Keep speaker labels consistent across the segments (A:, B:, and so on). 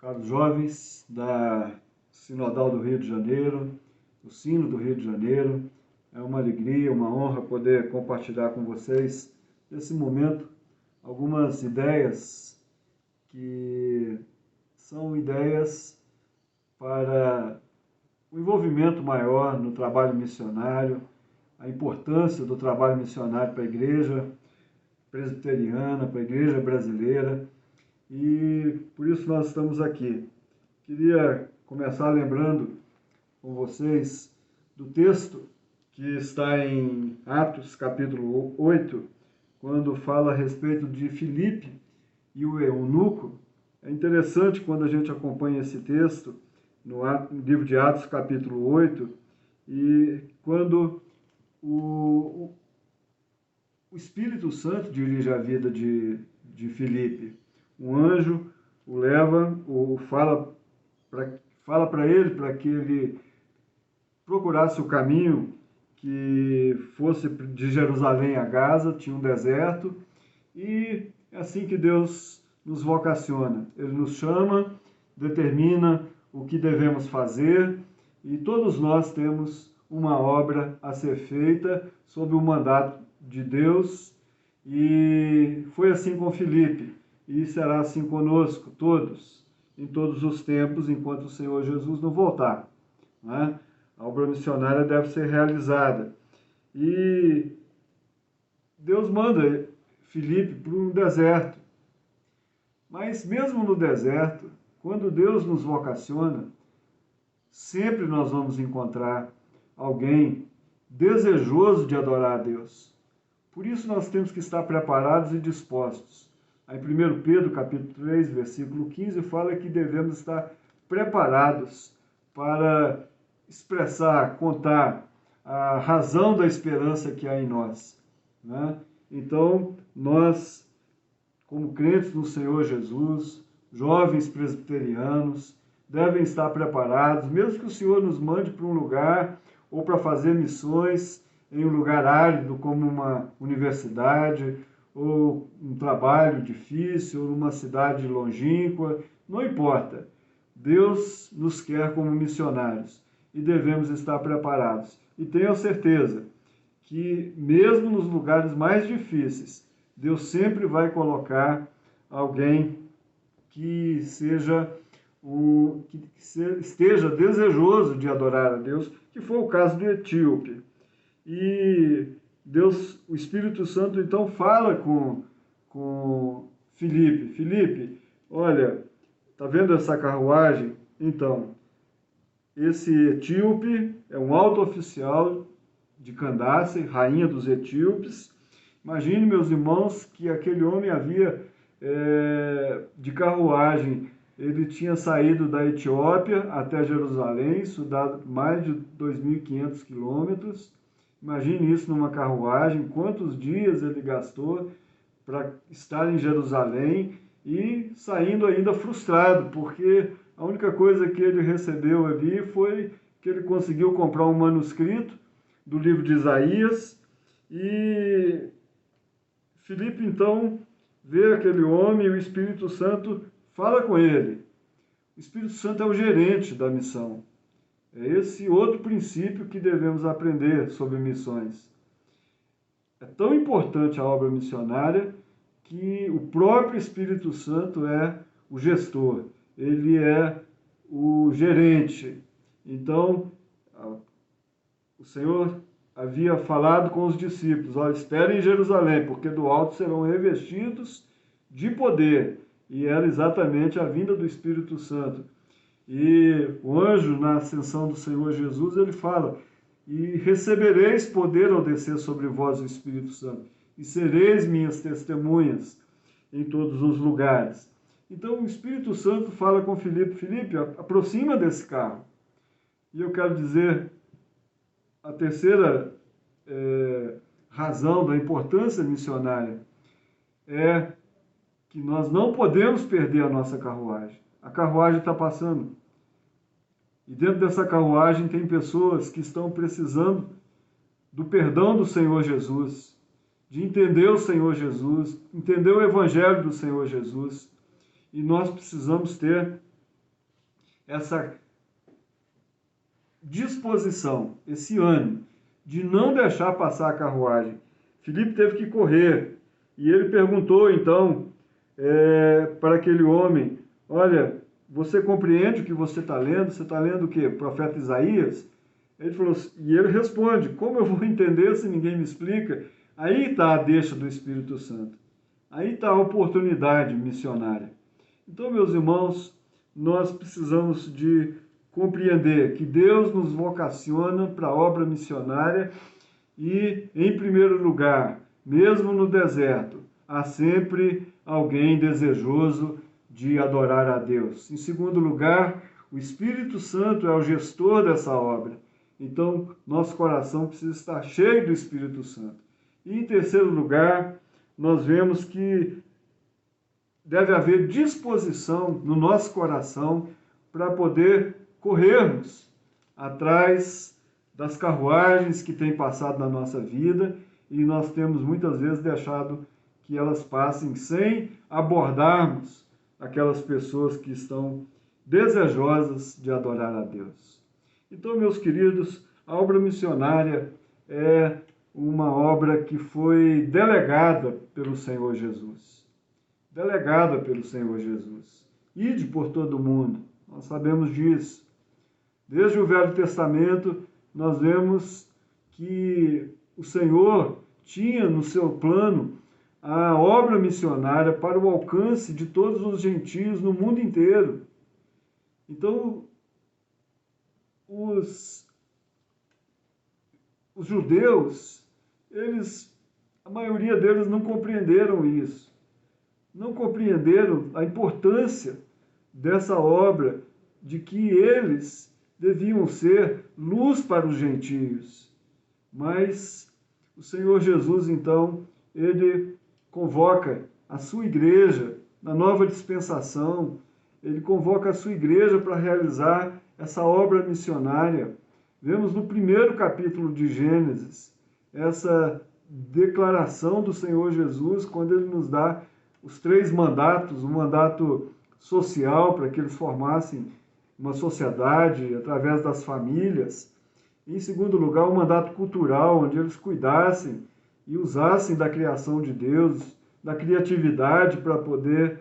A: Caros jovens da Sinodal do Rio de Janeiro, do Sino do Rio de Janeiro, é uma alegria, uma honra poder compartilhar com vocês, nesse momento, algumas ideias que são ideias para o envolvimento maior no trabalho missionário, a importância do trabalho missionário para a igreja presbiteriana, para a igreja brasileira, e por isso nós estamos aqui. Queria começar lembrando com vocês do texto que está em Atos capítulo 8, quando fala a respeito de Filipe e o eunuco. É interessante quando a gente acompanha esse texto no livro de Atos capítulo 8, e quando o Espírito Santo dirige a vida de Filipe. Um anjo o leva, fala para ele, para que ele procurasse o caminho que fosse de Jerusalém a Gaza, tinha um deserto, e é assim que Deus nos vocaciona. Ele nos chama, determina o que devemos fazer, e todos nós temos uma obra a ser feita sob o mandato de Deus, e foi assim com Filipe, e será assim conosco, todos, em todos os tempos, enquanto o Senhor Jesus não voltar, né? A obra missionária deve ser realizada. E Deus manda Filipe para um deserto. Mas mesmo no deserto, quando Deus nos vocaciona, sempre nós vamos encontrar alguém desejoso de adorar a Deus. Por isso nós temos que estar preparados e dispostos. Aí, 1 Pedro, capítulo 3, versículo 15, fala que devemos estar preparados para expressar, contar a razão da esperança que há em nós, né? Então, nós, como crentes no Senhor Jesus, jovens presbiterianos, devem estar preparados, mesmo que o Senhor nos mande para um lugar ou para fazer missões em um lugar árido, como uma universidade, ou um trabalho difícil, ou numa cidade longínqua, não importa. Deus nos quer como missionários e devemos estar preparados. E tenho certeza que, mesmo nos lugares mais difíceis, Deus sempre vai colocar alguém que esteja desejoso de adorar a Deus, que foi o caso do etíope. E Deus, o Espírito Santo, então fala com Filipe. Filipe, olha, tá vendo essa carruagem? Então, esse etíope é um alto oficial de Candace, rainha dos etíopes. Imagine, meus irmãos, que aquele homem havia de carruagem. Ele tinha saído da Etiópia até Jerusalém, isso dá mais de 2.500 quilômetros. Imagine isso numa carruagem, quantos dias ele gastou para estar em Jerusalém e saindo ainda frustrado, porque a única coisa que ele recebeu ali foi que ele conseguiu comprar um manuscrito do livro de Isaías, e Filipe então vê aquele homem e o Espírito Santo fala com ele. O Espírito Santo é o gerente da missão. É esse outro princípio que devemos aprender sobre missões. É tão importante a obra missionária que o próprio Espírito Santo é o gestor, ele é o gerente. Então, o Senhor havia falado com os discípulos: olha, esperem em Jerusalém, porque do alto serão revestidos de poder. E era exatamente a vinda do Espírito Santo. E o anjo, na ascensão do Senhor Jesus, ele fala: e recebereis poder ao descer sobre vós o Espírito Santo, e sereis minhas testemunhas em todos os lugares. Então o Espírito Santo fala com Filipe: Filipe, aproxima desse carro. E eu quero dizer, a terceira razão da importância missionária é que nós não podemos perder a nossa carruagem. A carruagem está passando. E dentro dessa carruagem tem pessoas que estão precisando do perdão do Senhor Jesus, de entender o Senhor Jesus, entender o Evangelho do Senhor Jesus. E nós precisamos ter essa disposição, esse ânimo de não deixar passar a carruagem. Filipe teve que correr e ele perguntou então para aquele homem: olha, você compreende o que você está lendo? Você está lendo o quê? Profeta Isaías? Ele falou, e ele responde: como eu vou entender se ninguém me explica? Aí está a deixa do Espírito Santo. Aí está a oportunidade missionária. Então, meus irmãos, nós precisamos de compreender que Deus nos vocaciona para a obra missionária e, em primeiro lugar, mesmo no deserto, há sempre alguém desejoso de adorar a Deus. Em segundo lugar, o Espírito Santo é o gestor dessa obra. Então, nosso coração precisa estar cheio do Espírito Santo. E, em terceiro lugar, nós vemos que deve haver disposição no nosso coração para poder corrermos atrás das carruagens que têm passado na nossa vida e nós temos muitas vezes deixado que elas passem sem abordarmos aquelas pessoas que estão desejosas de adorar a Deus. Então, meus queridos, a obra missionária é uma obra que foi delegada pelo Senhor Jesus. Delegada pelo Senhor Jesus. Ide por todo o mundo, nós sabemos disso. Desde o Velho Testamento, nós vemos que o Senhor tinha no seu plano a obra missionária para o alcance de todos os gentios no mundo inteiro. Então, os judeus, a maioria deles não compreenderam isso. Não compreenderam a importância dessa obra, de que eles deviam ser luz para os gentios. Mas o Senhor Jesus, então, ele convoca a sua igreja na nova dispensação, ele convoca a sua igreja para realizar essa obra missionária. Vemos no primeiro capítulo de Gênesis essa declaração do Senhor Jesus, quando ele nos dá os 3 mandatos, o mandato social, para que eles formassem uma sociedade através das famílias. E, em segundo lugar, o mandato cultural, onde eles cuidassem e usassem da criação de Deus, da criatividade para poder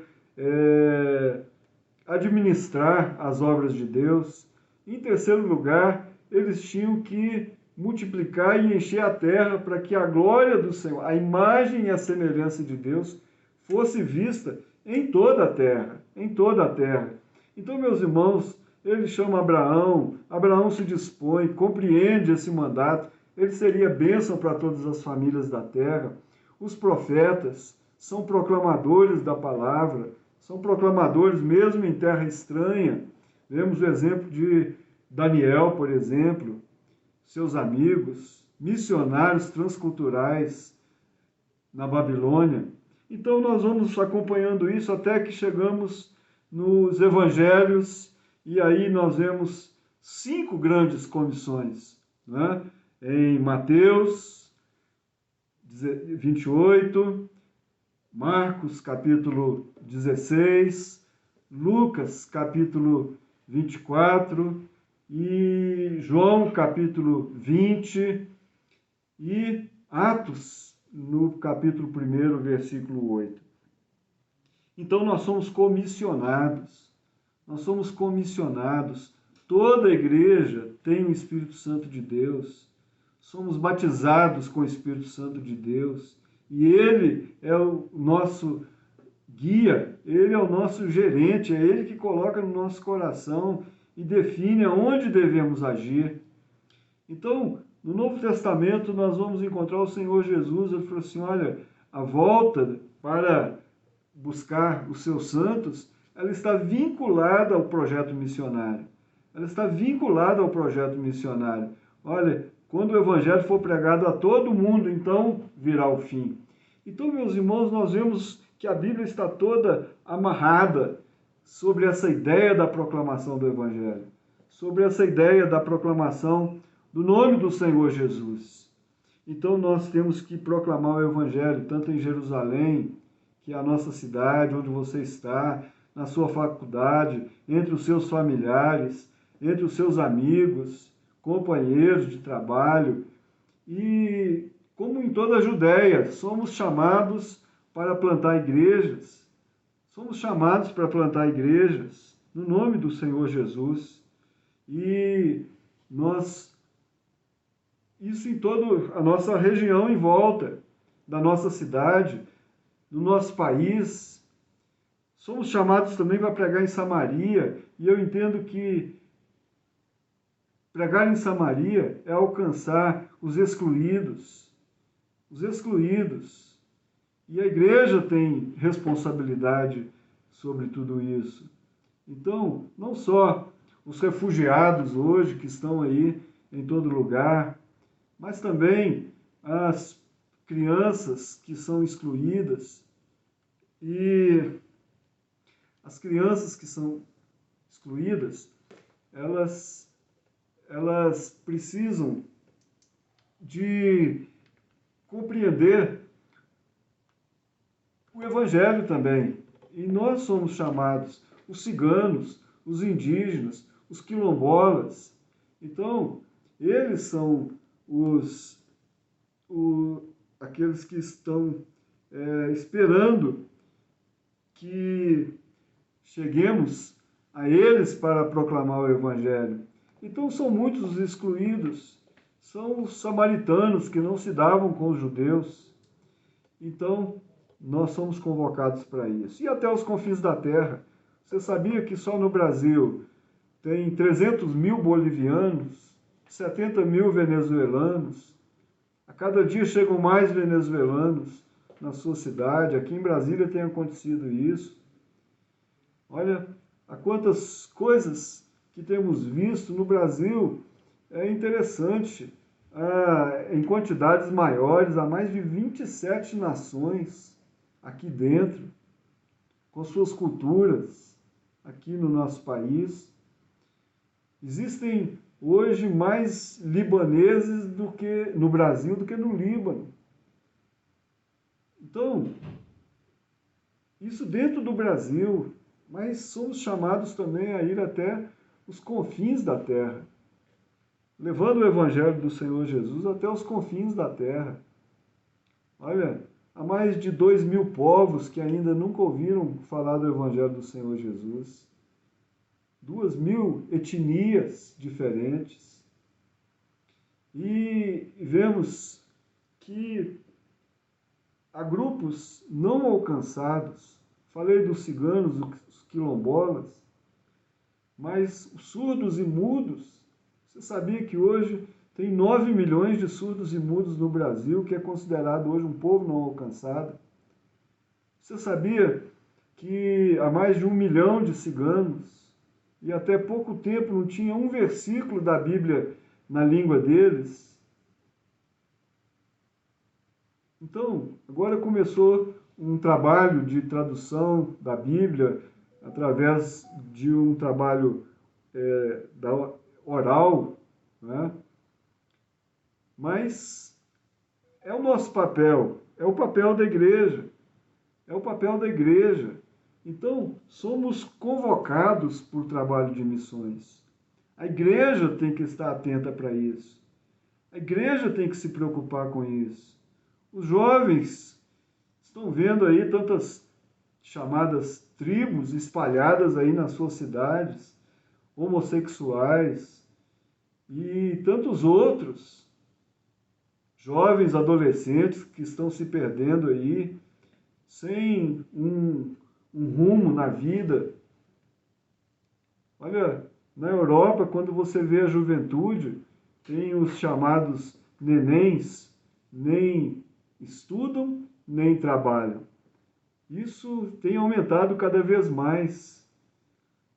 A: administrar as obras de Deus. Em terceiro lugar, eles tinham que multiplicar e encher a terra para que a glória do Senhor, a imagem e a semelhança de Deus, fosse vista em toda a terra, em toda a terra. Então, meus irmãos, ele chama Abraão, Abraão se dispõe, compreende esse mandato, ele seria bênção para todas as famílias da terra. Os profetas são proclamadores da palavra, são proclamadores mesmo em terra estranha. Vemos o exemplo de Daniel, por exemplo, seus amigos, missionários transculturais na Babilônia. Então nós vamos acompanhando isso até que chegamos nos evangelhos e aí nós vemos 5 grandes comissões, né? Em Mateus 28, Marcos capítulo 16, Lucas capítulo 24 e João capítulo 20 e Atos no capítulo 1, versículo 8. Então nós somos comissionados, toda a igreja tem o Espírito Santo de Deus, somos batizados com o Espírito Santo de Deus, e Ele é o nosso guia, Ele é o nosso gerente, é Ele que coloca no nosso coração e define aonde devemos agir. Então, no Novo Testamento, nós vamos encontrar o Senhor Jesus. Ele falou assim, olha, a volta para buscar os seus santos, ela está vinculada ao projeto missionário. Olha, quando o Evangelho for pregado a todo mundo, então virá o fim. Então, meus irmãos, nós vemos que a Bíblia está toda amarrada sobre essa ideia da proclamação do Evangelho, sobre essa ideia da proclamação do nome do Senhor Jesus. Então nós temos que proclamar o Evangelho, tanto em Jerusalém, que é a nossa cidade, onde você está, na sua faculdade, entre os seus familiares, entre os seus amigos, companheiros de trabalho. E, como em toda a Judéia, somos chamados para plantar igrejas. Somos chamados para plantar igrejas no nome do Senhor Jesus. E isso em toda a nossa região em volta da nossa cidade, do nosso país. Somos chamados também para pregar em Samaria, e eu entendo que pregar em Samaria é alcançar os excluídos. Os excluídos. E a igreja tem responsabilidade sobre tudo isso. Então, não só os refugiados hoje que estão aí em todo lugar, mas também as crianças que são excluídas. E as crianças que são excluídas, elas precisam de compreender o Evangelho também. E nós somos chamados, os ciganos, os indígenas, os quilombolas. Então, eles são aqueles que estão esperando que cheguemos a eles para proclamar o Evangelho. Então, são muitos os excluídos, são os samaritanos que não se davam com os judeus. Então, nós somos convocados para isso. E até os confins da terra. Você sabia que só no Brasil tem 300 mil bolivianos, 70 mil venezuelanos? A cada dia chegam mais venezuelanos na sua cidade. Aqui em Brasília tem acontecido isso. Olha, há quantas coisas que temos visto no Brasil. É interessante. Em quantidades maiores, há mais de 27 nações aqui dentro, com suas culturas, aqui no nosso país. Existem hoje mais libaneses no Brasil do que no Líbano. Então, isso dentro do Brasil, mas somos chamados também a ir até os confins da terra, levando o Evangelho do Senhor Jesus até os confins da terra. Olha, há mais de 2.000 povos que ainda nunca ouviram falar do Evangelho do Senhor Jesus. 2.000 etnias diferentes. E vemos que há grupos não alcançados. Falei dos ciganos, dos quilombolas, mas os surdos e mudos. Você sabia que hoje tem 9 milhões de surdos e mudos no Brasil, que é considerado hoje um povo não alcançado? Você sabia que há mais de 1 milhão de ciganos, e até pouco tempo não tinha um versículo da Bíblia na língua deles? Então, agora começou um trabalho de tradução da Bíblia, através de um trabalho oral, né? Mas é o nosso papel, é o papel da igreja, é o papel da igreja. Então, somos convocados para o trabalho de missões. A igreja tem que estar atenta para isso. A igreja tem que se preocupar com isso. Os jovens estão vendo aí tantas chamadas tribos espalhadas aí nas suas cidades, homossexuais e tantos outros. Jovens, adolescentes que estão se perdendo aí, sem um rumo na vida. Olha, na Europa, quando você vê a juventude, tem os chamados nenéns, nem estudam, nem trabalham. Isso tem aumentado cada vez mais.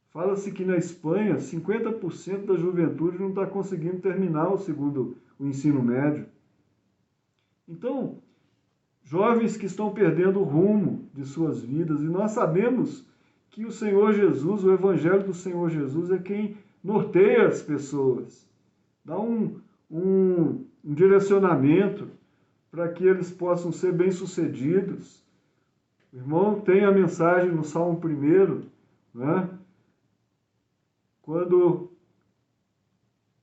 A: Fala-se que na Espanha, 50% da juventude não está conseguindo terminar o ensino médio. Então, jovens que estão perdendo o rumo de suas vidas, e nós sabemos que o Senhor Jesus, o Evangelho do Senhor Jesus é quem norteia as pessoas, dá um direcionamento para que eles possam ser bem-sucedidos. O irmão tem a mensagem no Salmo 1, né? Quando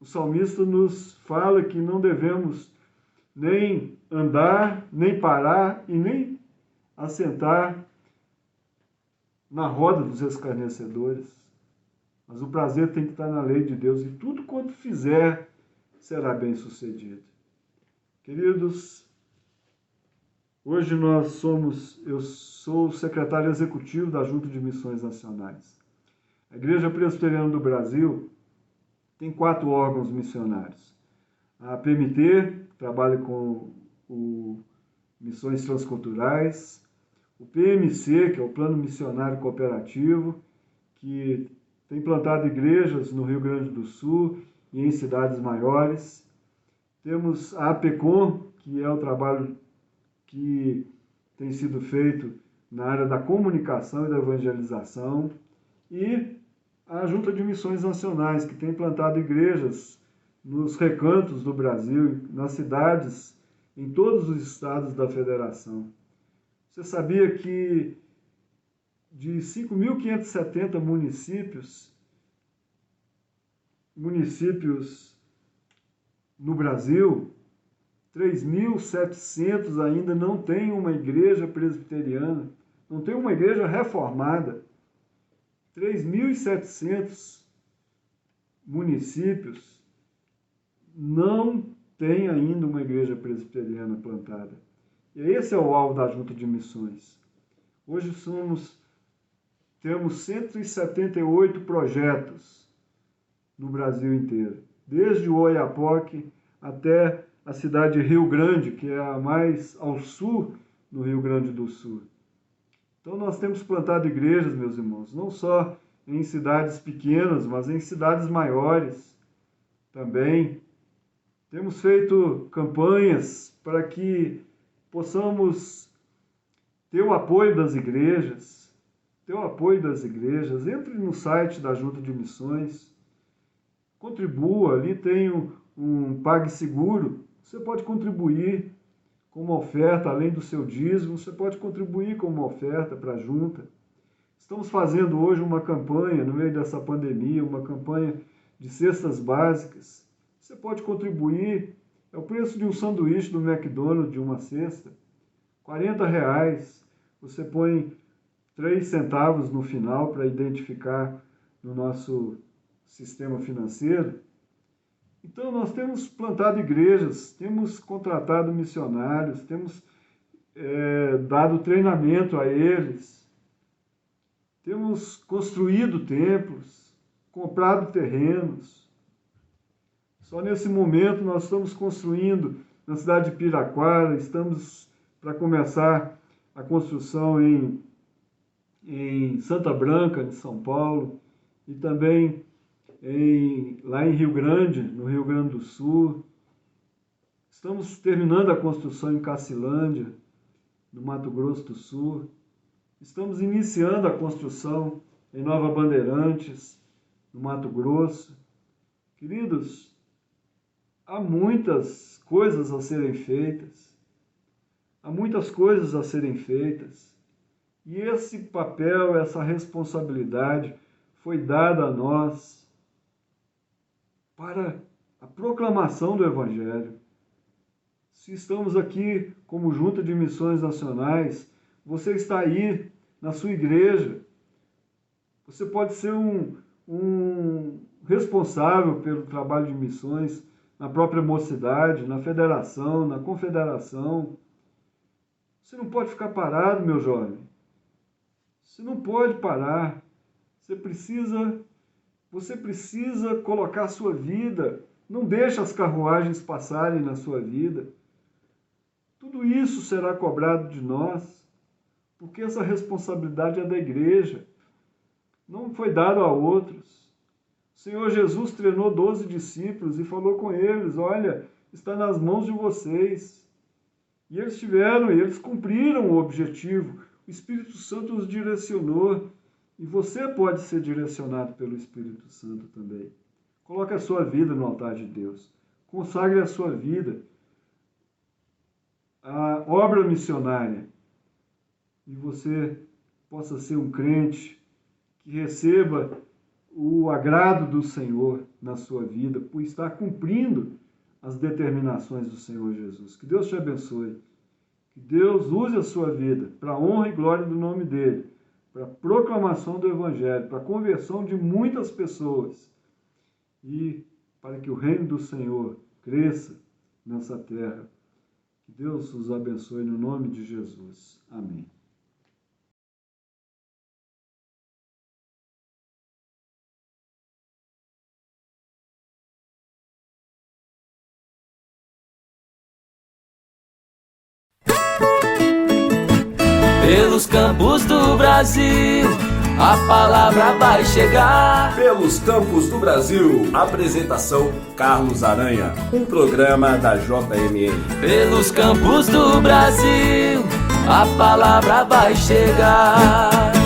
A: o salmista nos fala que não devemos nem andar, nem parar e nem assentar na roda dos escarnecedores. Mas o prazer tem que estar na lei de Deus e tudo quanto fizer será bem sucedido. Queridos, hoje eu sou o secretário executivo da Junta de Missões Nacionais. A Igreja Presbiteriana do Brasil tem 4 órgãos missionários. A PMT, que trabalha com missões transculturais. O PMC, que é o Plano Missionário Cooperativo, que tem plantado igrejas no Rio Grande do Sul e em cidades maiores. Temos a APECOM, que é o trabalho que tem sido feito na área da comunicação e da evangelização. E a Junta de Missões Nacionais, que tem plantado igrejas nos recantos do Brasil, nas cidades, em todos os estados da federação. Você sabia que de 5.570 municípios no Brasil, 3.700 ainda não têm uma igreja presbiteriana, não tem uma igreja reformada. 3.700 municípios não têm ainda uma igreja presbiteriana plantada. E esse é o alvo da Junta de Missões. Hoje temos 178 projetos no Brasil inteiro, desde o Oiapoque até a cidade de Rio Grande, que é a mais ao sul no Rio Grande do Sul. Então nós temos plantado igrejas, meus irmãos, não só em cidades pequenas, mas em cidades maiores também. Temos feito campanhas para que possamos ter o apoio das igrejas, Entre no site da Junta de Missões, contribua, ali tem um PagSeguro, você pode contribuir com uma oferta, além do seu dízimo, você pode contribuir com uma oferta para a Junta. Estamos fazendo hoje uma campanha, no meio dessa pandemia, uma campanha de cestas básicas. Você pode contribuir, é o preço de um sanduíche do McDonald's, de uma cesta, R$40. Você põe 3 centavos no final para identificar no nosso sistema financeiro. Então, nós temos plantado igrejas, temos contratado missionários, temos dado treinamento a eles, temos construído templos, comprado terrenos. Só nesse momento nós estamos construindo na cidade de Piraquara, estamos para começar a construção em Santa Branca, de São Paulo, e também lá em Rio Grande, no Rio Grande do Sul. Estamos terminando a construção em Cacilândia, no Mato Grosso do Sul. Estamos iniciando a construção em Nova Bandeirantes, no Mato Grosso. Queridos, há muitas coisas a serem feitas. E esse papel, essa responsabilidade foi dada a nós para a proclamação do Evangelho. Se estamos aqui como Junta de Missões Nacionais, você está aí na sua igreja. Você pode ser um responsável pelo trabalho de missões na própria mocidade, na federação, na confederação. Você não pode ficar parado, meu jovem. Você não pode parar. Você precisa colocar a sua vida. Não deixe as carruagens passarem na sua vida. Tudo isso será cobrado de nós, porque essa responsabilidade é da igreja. Não foi dado a outros. O Senhor Jesus treinou 12 discípulos e falou com eles: olha, está nas mãos de vocês. E eles cumpriram o objetivo. O Espírito Santo os direcionou. E você pode ser direcionado pelo Espírito Santo também. Coloque a sua vida no altar de Deus. Consagre a sua vida à obra missionária. E você possa ser um crente que receba o agrado do Senhor na sua vida, por estar cumprindo as determinações do Senhor Jesus. Que Deus te abençoe. Que Deus use a sua vida para a honra e glória do nome dEle, para a proclamação do Evangelho, para a conversão de muitas pessoas e para que o reino do Senhor cresça nessa terra. Que Deus os abençoe no nome de Jesus. Amém.
B: Pelos campos do Brasil, a palavra vai chegar.
C: Pelos campos do Brasil, apresentação Carlos Aranha, um programa da JMN.
B: Pelos campos do Brasil, a palavra vai chegar.